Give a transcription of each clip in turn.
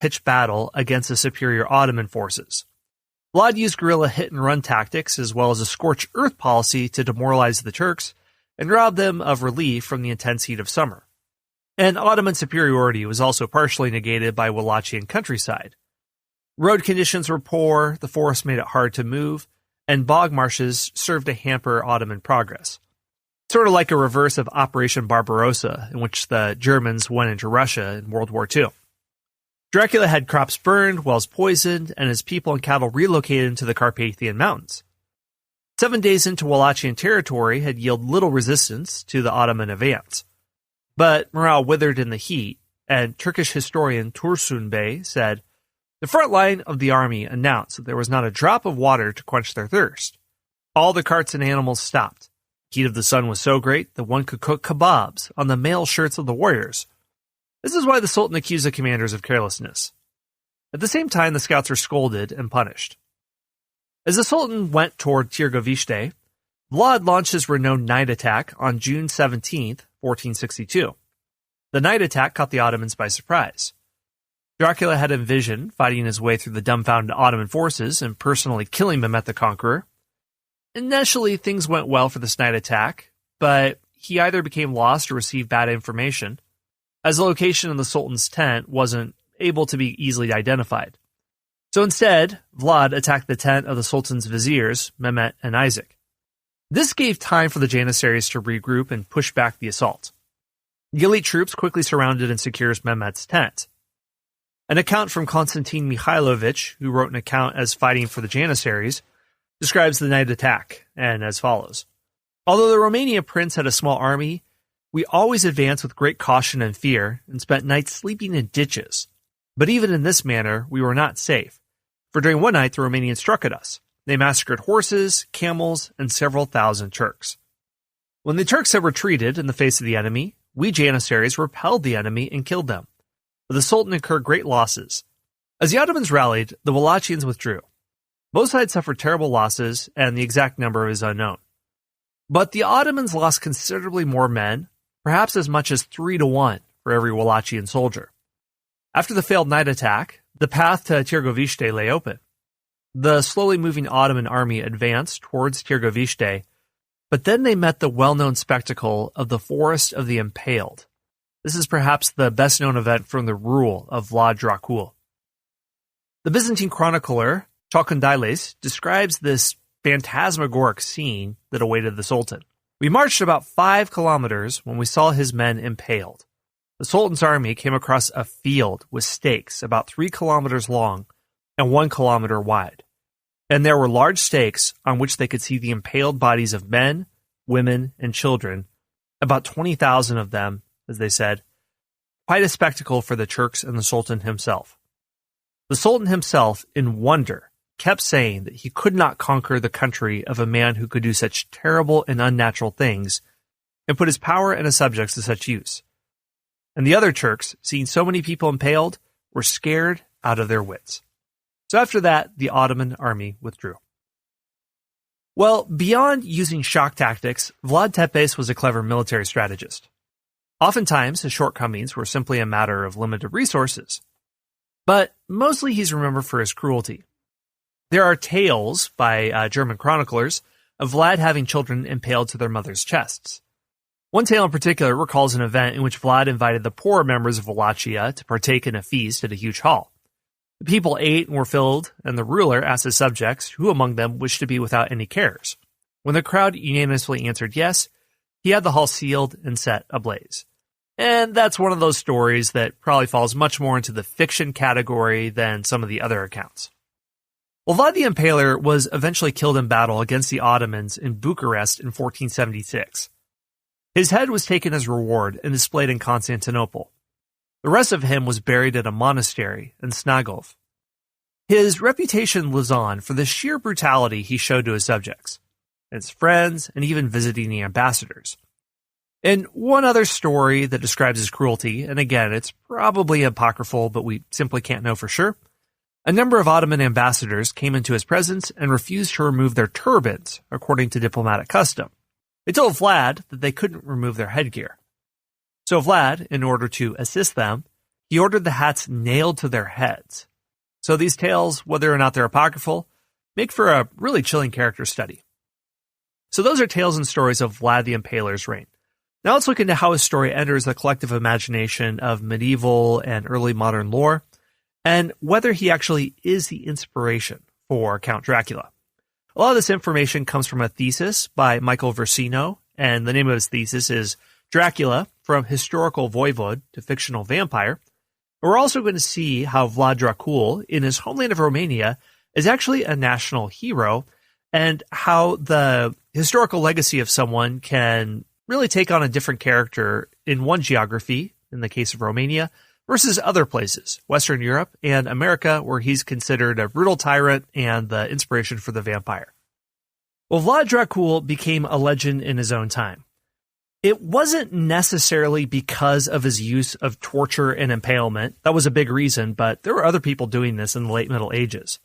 pitched battle against the superior Ottoman forces. Vlad used guerrilla hit-and-run tactics as well as a scorched earth policy to demoralize the Turks and rob them of relief from the intense heat of summer. And Ottoman superiority was also partially negated by Wallachian countryside. Road conditions were poor, the forest made it hard to move, and bog marshes served to hamper Ottoman progress. Sort of like a reverse of Operation Barbarossa, in which the Germans went into Russia in World War II. Dracula had crops burned, wells poisoned, and his people and cattle relocated into the Carpathian Mountains. 7 days into Wallachian territory had yielded little resistance to the Ottoman advance. But morale withered in the heat, and Turkish historian Tursun Bey said, "The front line of the army announced that there was not a drop of water to quench their thirst. All the carts and animals stopped. The heat of the sun was so great that one could cook kebabs on the mail shirts of the warriors." This is why the Sultan accused the commanders of carelessness. At the same time, the scouts were scolded and punished. As the Sultan went toward Tirgovishte, Vlad launched his renowned night attack on June 17, 1462. The night attack caught the Ottomans by surprise. Dracula had envisioned fighting his way through the dumbfounded Ottoman forces and personally killing Mehmet the Conqueror. Initially, things went well for this night attack, but he either became lost or received bad information, as the location of the Sultan's tent wasn't able to be easily identified. So instead, Vlad attacked the tent of the Sultan's viziers, Mehmet and Isaac. This gave time for the Janissaries to regroup and push back the assault. The elite troops quickly surrounded and secured Mehmet's tent. An account from Konstantin Mikhailovich, who wrote an account as fighting for the Janissaries, describes the night attack, and as follows. Although the Romanian prince had a small army, we always advanced with great caution and fear, and spent nights sleeping in ditches. But even in this manner, we were not safe, for during one night the Romanians struck at us. They massacred horses, camels, and several thousand Turks. When the Turks had retreated in the face of the enemy, we Janissaries repelled the enemy and killed them. But the Sultan incurred great losses. As the Ottomans rallied, the Wallachians withdrew. Both sides suffered terrible losses, and the exact number is unknown. But the Ottomans lost considerably more men, perhaps as much as 3-to-1 for every Wallachian soldier. After the failed night attack, the path to Tirgovishte lay open. The slowly moving Ottoman army advanced towards Tirgovishte, but then they met the well-known spectacle of the Forest of the Impaled. This is perhaps the best-known event from the rule of Vlad Dracula. The Byzantine chronicler Chalcondyles describes this phantasmagoric scene that awaited the Sultan. We marched about 5 kilometers when we saw his men impaled. The Sultan's army came across a field with stakes about 3 kilometers long and 1 kilometer wide. And there were large stakes on which they could see the impaled bodies of men, women, and children, about 20,000 of them, as they said. Quite a spectacle for the Turks and the Sultan himself. The Sultan himself, in wonder, kept saying that he could not conquer the country of a man who could do such terrible and unnatural things and put his power and his subjects to such use. And the other Turks, seeing so many people impaled, were scared out of their wits. So after that, the Ottoman army withdrew. Well, beyond using shock tactics, Vlad Tepes was a clever military strategist. Oftentimes, his shortcomings were simply a matter of limited resources. But mostly he's remembered for his cruelty. There are tales by German chroniclers of Vlad having children impaled to their mothers' chests. One tale in particular recalls an event in which Vlad invited the poorer members of Wallachia to partake in a feast at a huge hall. The people ate and were filled, and the ruler asked his subjects who among them wished to be without any cares. When the crowd unanimously answered yes, he had the hall sealed and set ablaze. And that's one of those stories that probably falls much more into the fiction category than some of the other accounts. Well, Vlad the Impaler was eventually killed in battle against the Ottomans in Bucharest in 1476. His head was taken as reward and displayed in Constantinople. The rest of him was buried at a monastery in Snagov. His reputation lives on for the sheer brutality he showed to his subjects, his friends, and even visiting the ambassadors. And one other story that describes his cruelty, and again, it's probably apocryphal, but we simply can't know for sure. A number of Ottoman ambassadors came into his presence and refused to remove their turbans, according to diplomatic custom. They told Vlad that they couldn't remove their headgear. So Vlad, in order to assist them, he ordered the hats nailed to their heads. So these tales, whether or not they're apocryphal, make for a really chilling character study. So those are tales and stories of Vlad the Impaler's reign. Now let's look into how his story enters the collective imagination of medieval and early modern lore, and whether he actually is the inspiration for Count Dracula. A lot of this information comes from a thesis by Michael Versino, and the name of his thesis is Dracula, from Historical Voivode to Fictional Vampire. We're also going to see how Vlad Dracul, in his homeland of Romania, is actually a national hero, and how the historical legacy of someone can really take on a different character in one geography, in the case of Romania, versus other places, Western Europe and America, where he's considered a brutal tyrant and the inspiration for the vampire. Well, Vlad Dracul became a legend in his own time. It wasn't necessarily because of his use of torture and impalement. That was a big reason, but there were other people doing this in the late Middle Ages.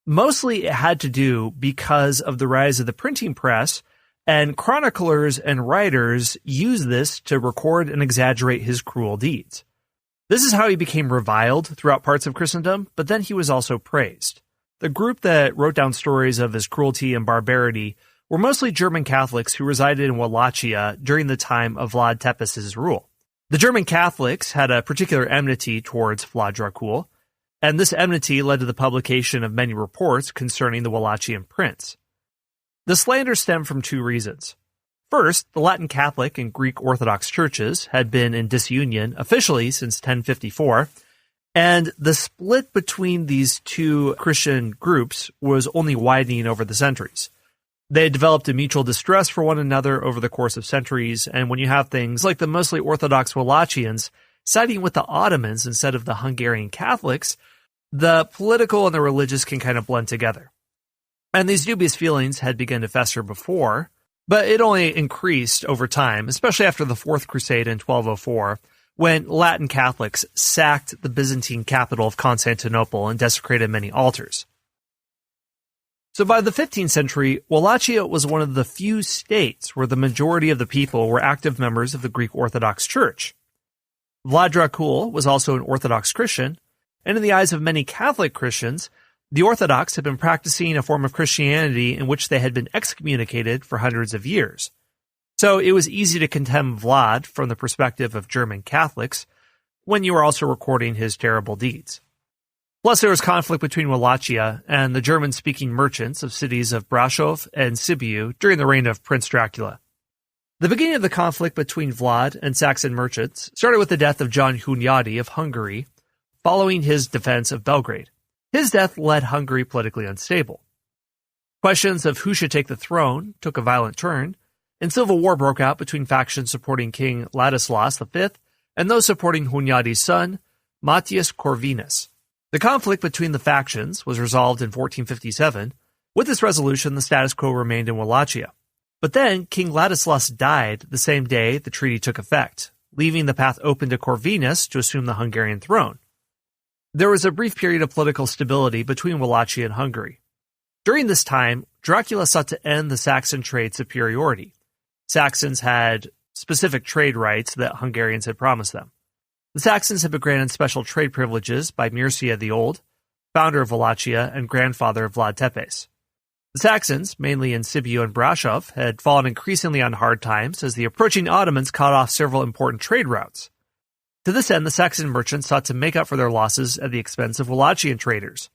Mostly it had to do because of the rise of the printing press, and chroniclers and writers used this to record and exaggerate his cruel deeds. This is how he became reviled throughout parts of Christendom, but then he was also praised. The group that wrote down stories of his cruelty and barbarity were mostly German Catholics who resided in Wallachia during the time of Vlad Tepes' rule. The German Catholics had a particular enmity towards Vlad Dracul, and this enmity led to the publication of many reports concerning the Wallachian prince. The slander stemmed from two reasons. First, the Latin Catholic and Greek Orthodox churches had been in disunion officially since 1054, and the split between these two Christian groups was only widening over the centuries. They had developed a mutual distrust for one another over the course of centuries, and when you have things like the mostly Orthodox Wallachians siding with the Ottomans instead of the Hungarian Catholics, the political and the religious can kind of blend together. And these dubious feelings had begun to fester before, but it only increased over time, especially after the Fourth Crusade in 1204, when Latin Catholics sacked the Byzantine capital of Constantinople and desecrated many altars. So by the 15th century, Wallachia was one of the few states where the majority of the people were active members of the Greek Orthodox Church. Vlad Dracul was also an Orthodox Christian, and in the eyes of many Catholic Christians, the Orthodox had been practicing a form of Christianity in which they had been excommunicated for hundreds of years. So it was easy to condemn Vlad from the perspective of German Catholics when you were also recording his terrible deeds. Plus, there was conflict between Wallachia and the German-speaking merchants of cities of Brasov and Sibiu during the reign of Prince Dracula. The beginning of the conflict between Vlad and Saxon merchants started with the death of John Hunyadi of Hungary, following his defense of Belgrade. His death led Hungary politically unstable. Questions of who should take the throne took a violent turn, and civil war broke out between factions supporting King Ladislas V and those supporting Hunyadi's son, Matthias Corvinus. The conflict between the factions was resolved in 1457. With this resolution, the status quo remained in Wallachia. But then King Ladislas died the same day the treaty took effect, leaving the path open to Corvinus to assume the Hungarian throne. There was a brief period of political stability between Wallachia and Hungary. During this time, Dracula sought to end the Saxon trade superiority. Saxons had specific trade rights that Hungarians had promised them. The Saxons had been granted special trade privileges by Mircea the Old, founder of Wallachia and grandfather of Vlad Tepes. The Saxons, mainly in Sibiu and Brasov, had fallen increasingly on hard times as the approaching Ottomans cut off several important trade routes. To this end, the Saxon merchants sought to make up for their losses at the expense of Wallachian traders.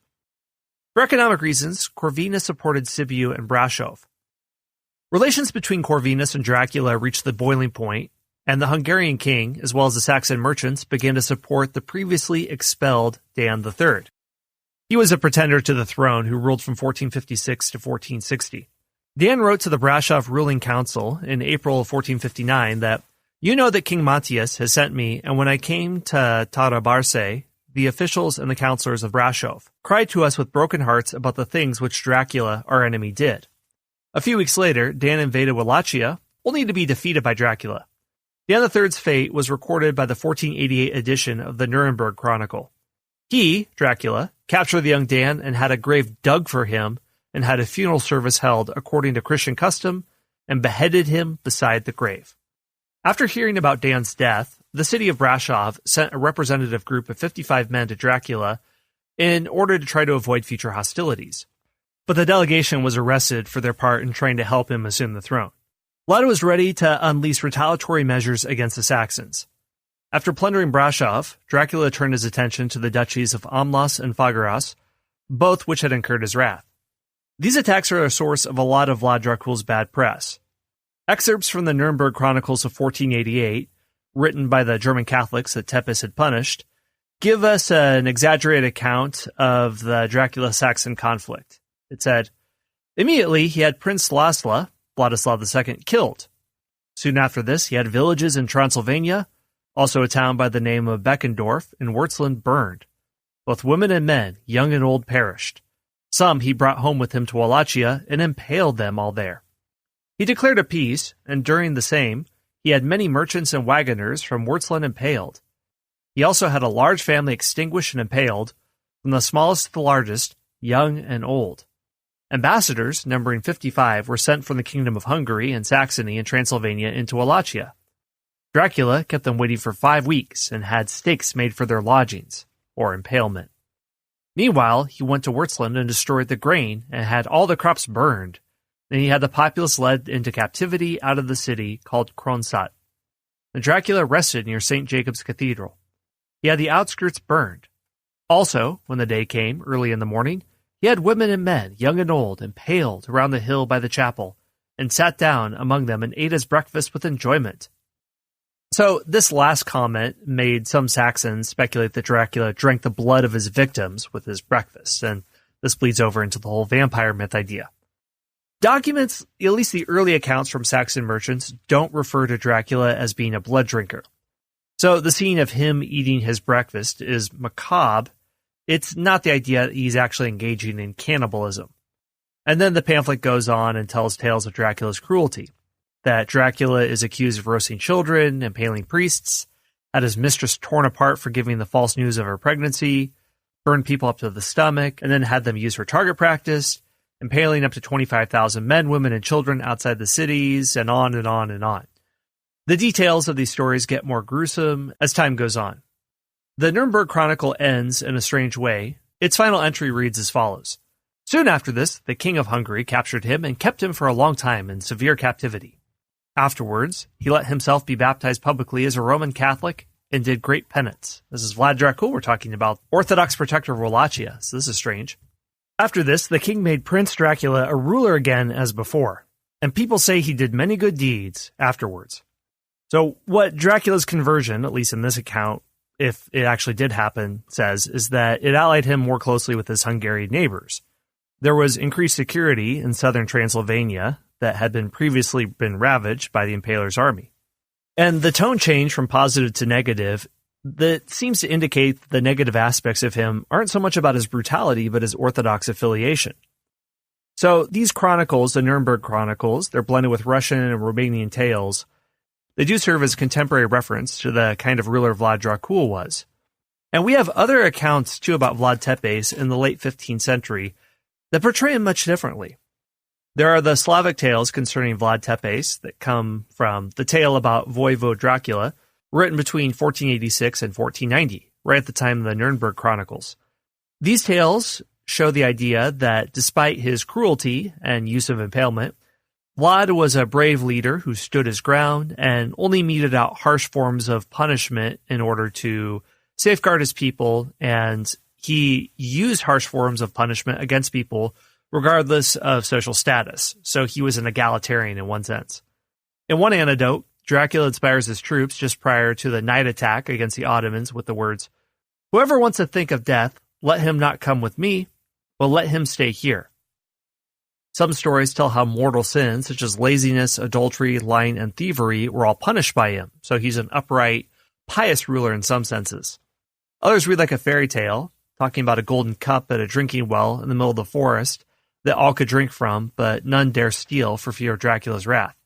For economic reasons, Corvinus supported Sibiu and Brasov. Relations between Corvinus and Dracula reached the boiling point, and the Hungarian king, as well as the Saxon merchants, began to support the previously expelled Dan III. He was a pretender to the throne who ruled from 1456 to 1460. Dan wrote to the Brasov ruling council in April of 1459 that, "You know that King Matthias has sent me, and when I came to Tarabarse, the officials and the counselors of Brasov cried to us with broken hearts about the things which Dracula, our enemy, did." A few weeks later, Dan invaded Wallachia, only to be defeated by Dracula. Dan III's fate was recorded by the 1488 edition of the Nuremberg Chronicle. He, Dracula, captured the young Dan and had a grave dug for him and had a funeral service held according to Christian custom and beheaded him beside the grave. After hearing about Dan's death, the city of Brasov sent a representative group of 55 men to Dracula in order to try to avoid future hostilities. But the delegation was arrested for their part in trying to help him assume the throne. Vlad was ready to unleash retaliatory measures against the Saxons. After plundering Brasov, Dracula turned his attention to the duchies of Amlas and Bucharest, both which had incurred his wrath. These attacks are a source of a lot of Vlad Dracula's bad press. Excerpts from the Nuremberg Chronicles of 1488, written by the German Catholics that Tepes had punished, give us an exaggerated account of the Dracula-Saxon conflict. It said, immediately he had Prince Laszlo, Vladislav II, killed. Soon after this, he had villages in Transylvania, also a town by the name of Beckendorf in Würzland, burned. Both women and men, young and old, perished. Some he brought home with him to Wallachia and impaled them all there. He declared a peace, and during the same, he had many merchants and wagoners from Würzland impaled. He also had a large family extinguished and impaled, from the smallest to the largest, young and old. Ambassadors, numbering 55, were sent from the kingdom of Hungary and Saxony and Transylvania into Wallachia. Dracula kept them waiting for 5 weeks and had stakes made for their lodgings, or impalement. Meanwhile, he went to Würzland and destroyed the grain and had all the crops burned. Then he had the populace led into captivity out of the city called Kronstadt. And Dracula rested near St. Jacob's Cathedral. He had the outskirts burned. Also, when the day came, early in the morning, he had women and men, young and old, impaled around the hill by the chapel, and sat down among them and ate his breakfast with enjoyment. So this last comment made some Saxons speculate that Dracula drank the blood of his victims with his breakfast, and this bleeds over into the whole vampire myth idea. Documents, at least the early accounts from Saxon merchants, don't refer to Dracula as being a blood drinker. So the scene of him eating his breakfast is macabre. It's not the idea that he's actually engaging in cannibalism. And then the pamphlet goes on and tells tales of Dracula's cruelty. That Dracula is accused of roasting children, impaling priests, had his mistress torn apart for giving the false news of her pregnancy, burned people up to the stomach, and then had them used for target practice, impaling up to 25,000 men, women, and children outside the cities, and on and on and on. The details of these stories get more gruesome as time goes on. The Nuremberg Chronicle ends in a strange way. Its final entry reads as follows. Soon after this, the king of Hungary captured him and kept him for a long time in severe captivity. Afterwards, he let himself be baptized publicly as a Roman Catholic and did great penance. This is Vlad Dracula we're talking about, Orthodox protector of Wallachia, so this is strange. After this, the king made Prince Dracula a ruler again as before, and people say he did many good deeds afterwards. So what Dracula's conversion, at least in this account, if it actually did happen, says, is that it allied him more closely with his Hungarian neighbors. There was increased security in southern Transylvania that had previously been ravaged by the Impaler's army. And the tone change from positive to negative that seems to indicate the negative aspects of him aren't so much about his brutality, but his Orthodox affiliation. So these chronicles, the Nuremberg Chronicles, they're blended with Russian and Romanian tales. They do serve as contemporary reference to the kind of ruler Vlad Dracula was. And we have other accounts, too, about Vlad Tepes in the late 15th century that portray him much differently. There are the Slavic tales concerning Vlad Tepes that come from the tale about Voivode Dracula, written between 1486 and 1490, right at the time of the Nuremberg Chronicles. These tales show the idea that despite his cruelty and use of impalement, Vlad was a brave leader who stood his ground and only meted out harsh forms of punishment in order to safeguard his people, and he used harsh forms of punishment against people regardless of social status. So he was an egalitarian in one sense. In one anecdote, Dracula inspires his troops just prior to the night attack against the Ottomans with the words, "Whoever wants to think of death, let him not come with me, but let him stay here." Some stories tell how mortal sins such as laziness, adultery, lying, and thievery were all punished by him. So he's an upright, pious ruler in some senses. Others read like a fairy tale, talking about a golden cup at a drinking well in the middle of the forest that all could drink from, but none dare steal for fear of Dracula's wrath.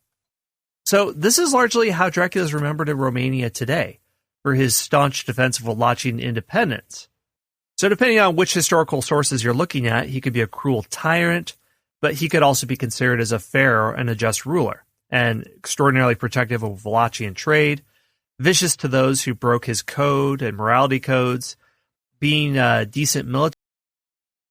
So this is largely how Dracula is remembered in Romania today, for his staunch defense of Wallachian independence. So depending on which historical sources you're looking at, he could be a cruel tyrant, but he could also be considered as a fair and a just ruler, and extraordinarily protective of Wallachian trade, vicious to those who broke his code and morality codes, being a decent military